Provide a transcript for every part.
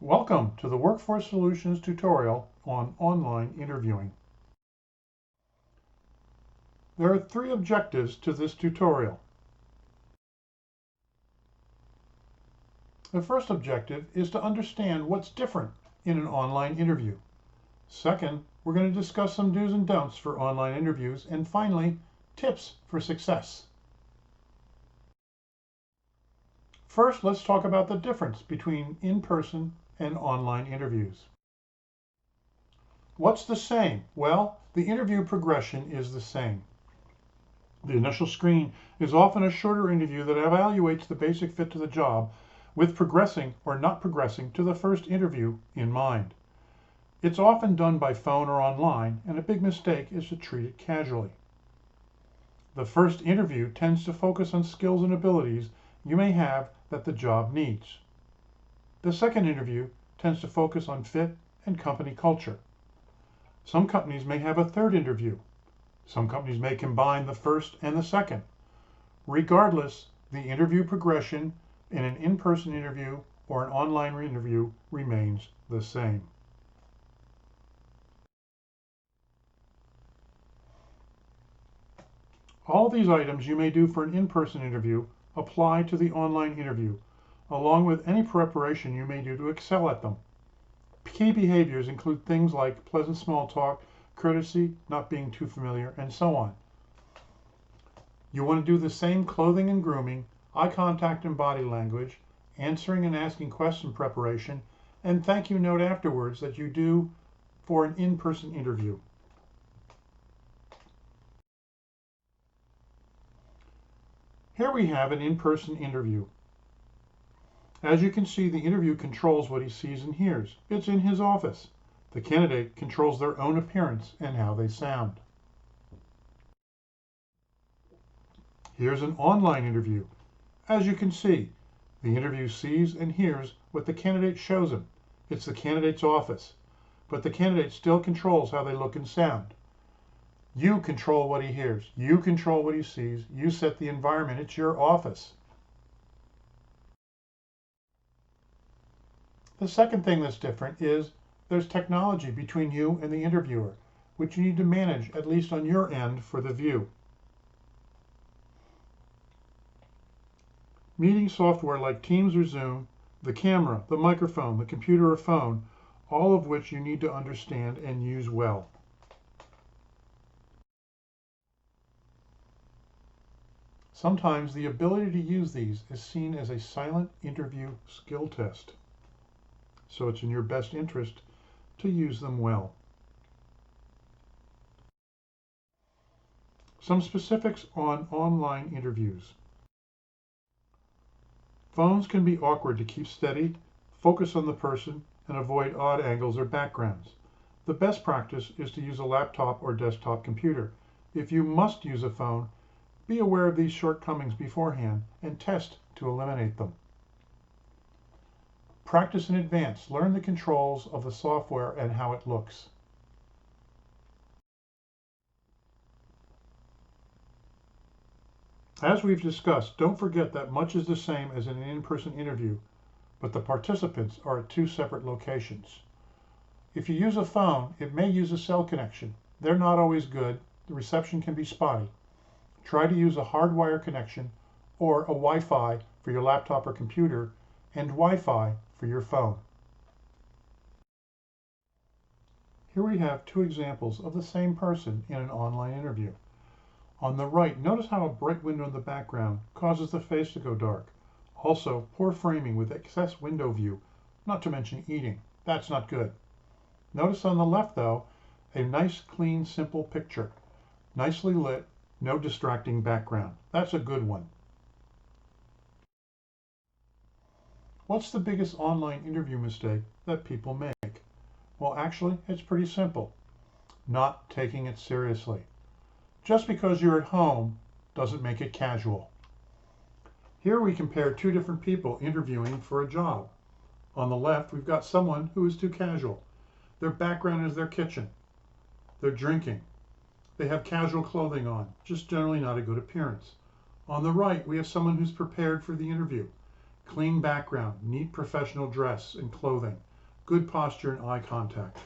Welcome to the Workforce Solutions tutorial on online interviewing. There are 3 objectives to this tutorial. The first objective is to understand what's different in an online interview. Second, we're going to discuss some do's and don'ts for online interviews, and finally, tips for success. First, let's talk about the difference between in-person and online interviews. What's the same? Well, the interview progression is the same. The initial screen is often a shorter interview that evaluates the basic fit to the job, with progressing or not progressing to the first interview in mind. It's often done by phone or online, and a big mistake is to treat it casually. The first interview tends to focus on skills and abilities you may have that the job needs. The second interview tends to focus on fit and company culture. Some companies may have a third interview. Some companies may combine the first and the second. Regardless, the interview progression in an in-person interview or an online interview remains the same. All these items you may do for an in-person interview apply to the online interview, along with any preparation you may do to excel at them. Key behaviors include things like pleasant small talk, courtesy, not being too familiar, and so on. You want to do the same clothing and grooming, eye contact and body language, answering and asking question preparation, and thank you note afterwards that you do for an in-person interview. Here we have an in-person interview. As you can see, the interview controls what he sees and hears. It's in his office. The candidate controls their own appearance and how they sound. Here's an online interview. As you can see, the interview sees and hears what the candidate shows him. It's the candidate's office, but the candidate still controls how they look and sound. You control what he hears. You control what he sees. You set the environment. It's your office. The second thing that's different is there's technology between you and the interviewer, which you need to manage, at least on your end, for the view. Meeting software like Teams or Zoom, the camera, the microphone, the computer or phone, all of which you need to understand and use well. Sometimes the ability to use these is seen as a silent interview skill test, so it's in your best interest to use them well. Some specifics on online interviews. Phones can be awkward to keep steady, focus on the person, and avoid odd angles or backgrounds. The best practice is to use a laptop or desktop computer. If you must use a phone, be aware of these shortcomings beforehand and test to eliminate them. Practice in advance. Learn the controls of the software and how it looks. As we've discussed, don't forget that much is the same as in an in-person interview, but the participants are at 2 separate locations. If you use a phone, it may use a cell connection. They're not always good. The reception can be spotty. Try to use a hardwire connection or a Wi-Fi for your laptop or computer and Wi-Fi for your phone. Here we have 2 examples of the same person in an online interview. On the right, notice how a bright window in the background causes the face to go dark. Also, poor framing with excess window view, not to mention eating. That's not good. Notice on the left, though, a nice, clean, simple picture. Nicely lit, no distracting background. That's a good one. What's the biggest online interview mistake that people make? Well, actually, it's pretty simple. Not taking it seriously. Just because you're at home doesn't make it casual. Here we compare 2 different people interviewing for a job. On the left, we've got someone who is too casual. Their background is their kitchen. They're drinking. They have casual clothing on, just generally not a good appearance. On the right, we have someone who's prepared for the interview. Clean background, neat professional dress and clothing. good posture and eye contact.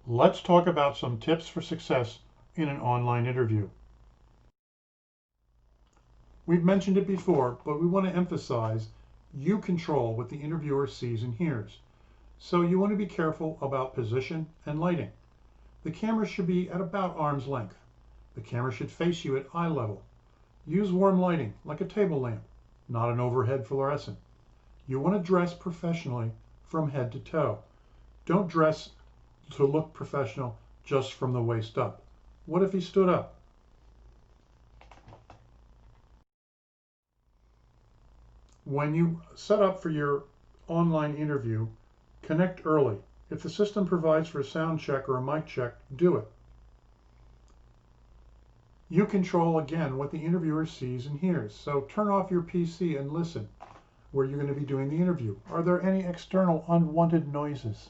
Let's talk about some tips for success in an online interview. We've mentioned it before, but we want to emphasize you control what the interviewer sees and hears. So you want to be careful about position and lighting. The camera should be at about arm's length. The camera should face you at eye level. Use warm lighting, like a table lamp, not an overhead fluorescent. You want to dress professionally from head to toe. Don't dress to look professional just from the waist up. What if he stood up? When you set up for your online interview, connect early. If the system provides for a sound check or a mic check, do it. You control, again, what the interviewer sees and hears. So turn off your PC and listen where you're going to be doing the interview. Are there any external unwanted noises?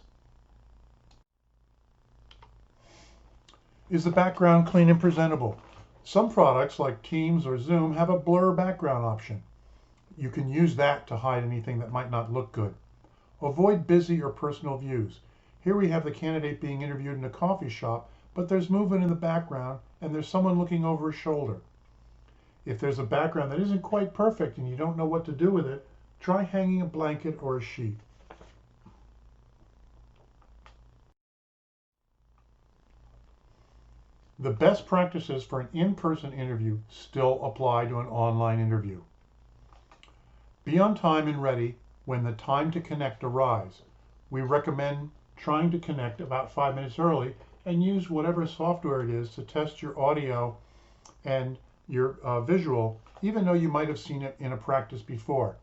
Is the background clean and presentable? Some products like Teams or Zoom have a blur background option. You can use that to hide anything that might not look good. Avoid busy or personal views. Here we have the candidate being interviewed in a coffee shop, but there's movement in the background and there's someone looking over his shoulder. If there's a background that isn't quite perfect and you don't know what to do with it, try hanging a blanket or a sheet. The best practices for an in-person interview still apply to an online interview. Be on time and ready when the time to connect arrives. We recommend trying to connect about 5 minutes early and use whatever software it is to test your audio and your visual, even though you might have seen it in a practice before.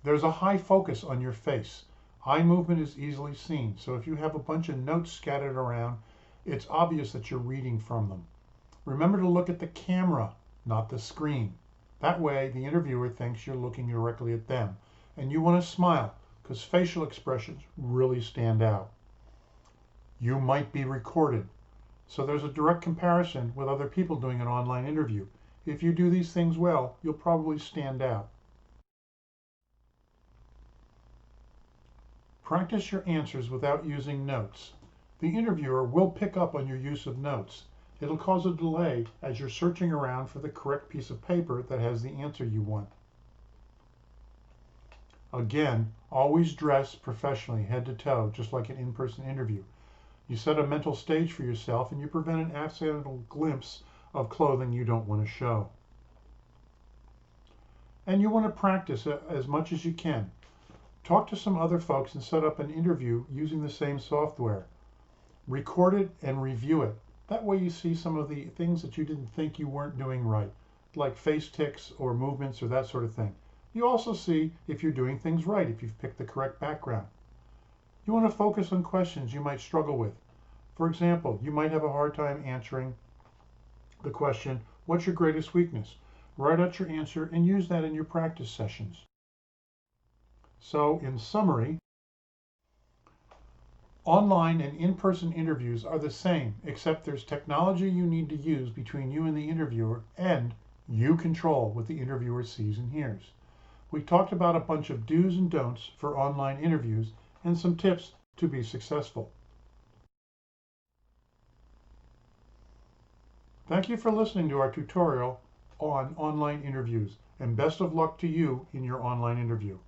There's a high focus on your face. Eye movement is easily seen, so if you have a bunch of notes scattered around, it's obvious that you're reading from them. Remember to look at the camera, not the screen. That way, the interviewer thinks you're looking directly at them. And you want to smile, because facial expressions really stand out. You might be recorded, so there's a direct comparison with other people doing an online interview. If you do these things well, you'll probably stand out. Practice your answers without using notes. The interviewer will pick up on your use of notes. It'll cause a delay as you're searching around for the correct piece of paper that has the answer you want. Again, always dress professionally head to toe, just like an in-person interview. You set a mental stage for yourself and you prevent an accidental glimpse of clothing you don't want to show. And you want to practice as much as you can. Talk to some other folks and set up an interview using the same software. Record it and review it. That way you see some of the things that you didn't think you weren't doing right, like face ticks or movements or that sort of thing. You also see if you're doing things right, if you've picked the correct background. You want to focus on questions you might struggle with. For example, you might have a hard time answering the question, what's your greatest weakness? Write out your answer and use that in your practice sessions. So, in summary, online and in-person interviews are the same, except there's technology you need to use between you and the interviewer, and you control what the interviewer sees and hears. We talked about a bunch of do's and don'ts for online interviews and some tips to be successful. Thank you for listening to our tutorial on online interviews, and best of luck to you in your online interview.